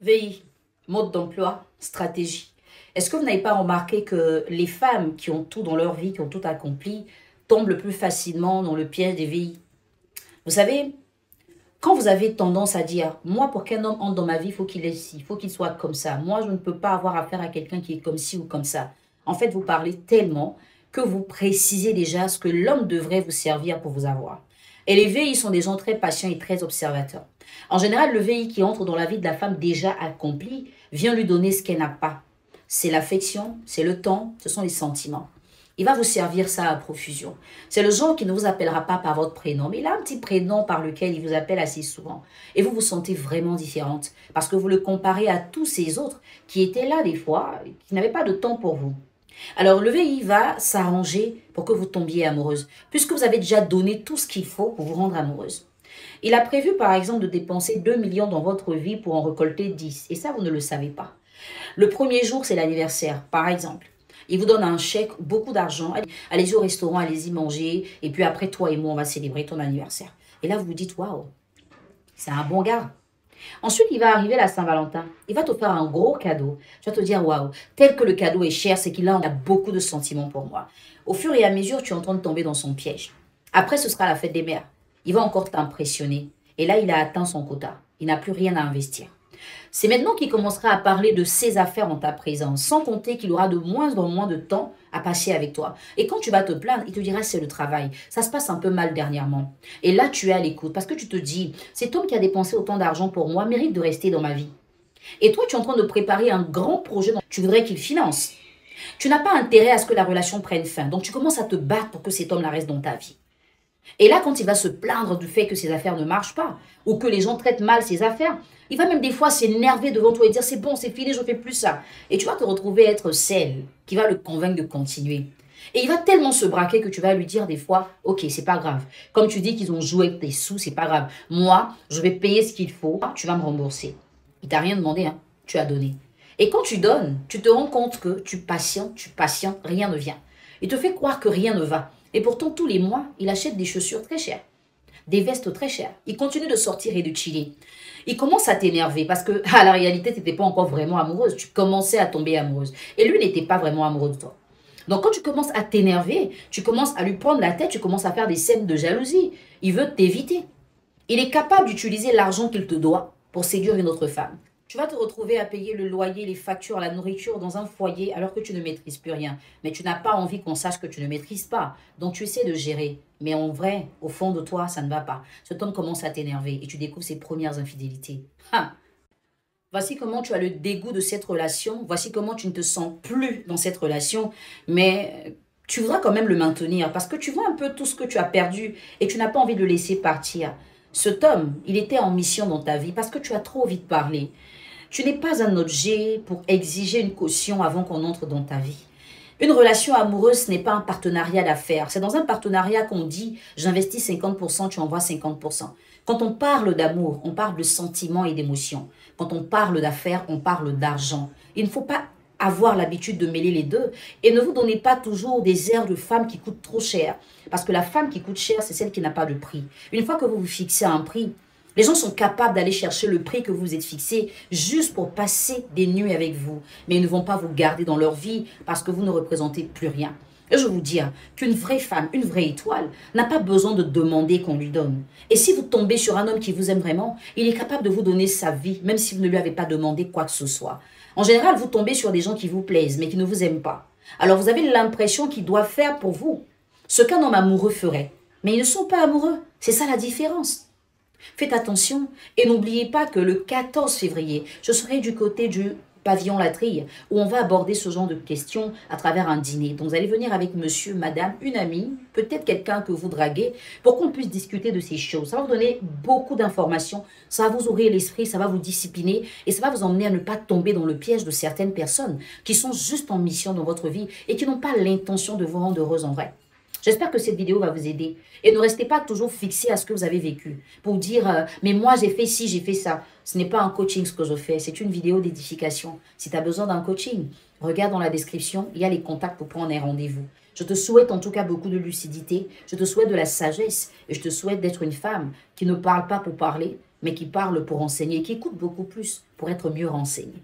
VI, mode d'emploi, stratégie. Est-ce que vous n'avez pas remarqué que les femmes qui ont tout dans leur vie, qui ont tout accompli, tombent le plus facilement dans le piège des VI? Vous savez, quand vous avez tendance à dire, moi, pour qu'un homme entre dans ma vie, il faut qu'il ait ci, il faut qu'il soit comme ça. Moi, je ne peux pas avoir affaire à quelqu'un qui est comme ci ou comme ça. En fait, vous parlez tellement que vous précisez déjà ce que l'homme devrait vous servir pour vous avoir. Et les VI sont des gens très patients et très observateurs. En général, le VI qui entre dans la vie de la femme déjà accomplie vient lui donner ce qu'elle n'a pas. C'est l'affection, c'est le temps, ce sont les sentiments. Il va vous servir ça à profusion. C'est le genre qui ne vous appellera pas par votre prénom, mais il a un petit prénom par lequel il vous appelle assez souvent. Et vous vous sentez vraiment différente parce que vous le comparez à tous ces autres qui étaient là des fois, qui n'avaient pas de temps pour vous. Alors le VI va s'arranger pour que vous tombiez amoureuse, puisque vous avez déjà donné tout ce qu'il faut pour vous rendre amoureuse. Il a prévu par exemple de dépenser 2 millions dans votre vie pour en récolter 10, et ça vous ne le savez pas. Le premier jour, c'est l'anniversaire, par exemple. Il vous donne un chèque, beaucoup d'argent. Allez-y au restaurant, allez-y manger. Et puis après, toi et moi, on va célébrer ton anniversaire. Et là, vous vous dites, waouh, c'est un bon gars. Ensuite, il va arriver la Saint-Valentin. Il va te faire un gros cadeau. Tu vas te dire, waouh, tel que le cadeau est cher, c'est qu'il a beaucoup de sentiments pour moi. Au fur et à mesure, tu es en train de tomber dans son piège. Après, ce sera la fête des mères. Il va encore t'impressionner. Et là, il a atteint son quota. Il n'a plus rien à investir. C'est maintenant qu'il commencera à parler de ses affaires en ta présence, sans compter qu'il aura de moins en moins de temps à passer avec toi. Et quand tu vas te plaindre, il te dira c'est le travail. Ça se passe un peu mal dernièrement. Et là, tu es à l'écoute parce que tu te dis, cet homme qui a dépensé autant d'argent pour moi mérite de rester dans ma vie. Et toi, tu es en train de préparer un grand projet dont tu voudrais qu'il finance. Tu n'as pas intérêt à ce que la relation prenne fin. Donc, tu commences à te battre pour que cet homme-là reste dans ta vie. Et là, quand il va se plaindre du fait que ses affaires ne marchent pas, ou que les gens traitent mal ses affaires, il va même des fois s'énerver devant toi et dire c'est bon, c'est fini, je ne fais plus ça. Et tu vas te retrouver être celle qui va le convaincre de continuer. Et il va tellement se braquer que tu vas lui dire des fois, ok, c'est pas grave. Comme tu dis qu'ils ont joué avec tes sous, c'est pas grave. Moi, je vais payer ce qu'il faut, tu vas me rembourser. Il t'a rien demandé, hein, tu as donné. Et quand tu donnes, tu te rends compte que tu patientes, rien ne vient. Il te fait croire que rien ne va. Et pourtant, tous les mois, il achète des chaussures très chères, des vestes très chères. Il continue de sortir et de chiller. Il commence à t'énerver parce que, à la réalité, tu n'étais pas encore vraiment amoureuse. Tu commençais à tomber amoureuse. Et lui n'était pas vraiment amoureux de toi. Donc, quand tu commences à t'énerver, tu commences à lui prendre la tête, tu commences à faire des scènes de jalousie. Il veut t'éviter. Il est capable d'utiliser l'argent qu'il te doit pour séduire une autre femme. Tu vas te retrouver à payer le loyer, les factures, la nourriture dans un foyer alors que tu ne maîtrises plus rien. Mais tu n'as pas envie qu'on sache que tu ne maîtrises pas. Donc tu essaies de gérer. Mais en vrai, au fond de toi, ça ne va pas. Cet homme commence à t'énerver et tu découvres ses premières infidélités. Ha! Voici comment tu as le dégoût de cette relation. Voici comment tu ne te sens plus dans cette relation. Mais tu voudras quand même le maintenir parce que tu vois un peu tout ce que tu as perdu et tu n'as pas envie de le laisser partir. Cet homme, il était en mission dans ta vie parce que tu as trop envie de parler. Tu n'es pas un objet pour exiger une caution avant qu'on entre dans ta vie. Une relation amoureuse, ce n'est pas un partenariat d'affaires. C'est dans un partenariat qu'on dit j'investis 50%, tu envoies 50%. Quand on parle d'amour, on parle de sentiments et d'émotions. Quand on parle d'affaires, on parle d'argent. Il ne faut pas avoir l'habitude de mêler les deux et ne vous donnez pas toujours des airs de femme qui coûtent trop cher. Parce que la femme qui coûte cher, c'est celle qui n'a pas de prix. Une fois que vous vous fixez un prix, les gens sont capables d'aller chercher le prix que vous vous êtes fixé juste pour passer des nuits avec vous. Mais ils ne vont pas vous garder dans leur vie parce que vous ne représentez plus rien. Et je vous dis qu'une vraie femme, une vraie étoile, n'a pas besoin de demander qu'on lui donne. Et si vous tombez sur un homme qui vous aime vraiment, il est capable de vous donner sa vie, même si vous ne lui avez pas demandé quoi que ce soit. En général, vous tombez sur des gens qui vous plaisent, mais qui ne vous aiment pas. Alors vous avez l'impression qu'ils doivent faire pour vous ce qu'un homme amoureux ferait. Mais ils ne sont pas amoureux. C'est ça la différence. Faites attention et n'oubliez pas que le 14 février, je serai du côté du pavillon Latrille où on va aborder ce genre de questions à travers un dîner. Donc vous allez venir avec monsieur, madame, une amie, peut-être quelqu'un que vous draguez pour qu'on puisse discuter de ces choses. Ça va vous donner beaucoup d'informations, ça va vous ouvrir l'esprit, ça va vous discipliner et ça va vous emmener à ne pas tomber dans le piège de certaines personnes qui sont juste en mission dans votre vie et qui n'ont pas l'intention de vous rendre heureuse en vrai. J'espère que cette vidéo va vous aider. Et ne restez pas toujours fixé à ce que vous avez vécu. Pour dire, mais moi j'ai fait ci, j'ai fait ça. Ce n'est pas un coaching ce que je fais, c'est une vidéo d'édification. Si tu as besoin d'un coaching, regarde dans la description, il y a les contacts pour prendre un rendez-vous. Je te souhaite en tout cas beaucoup de lucidité, je te souhaite de la sagesse et je te souhaite d'être une femme qui ne parle pas pour parler, mais qui parle pour enseigner, qui écoute beaucoup plus pour être mieux renseigné.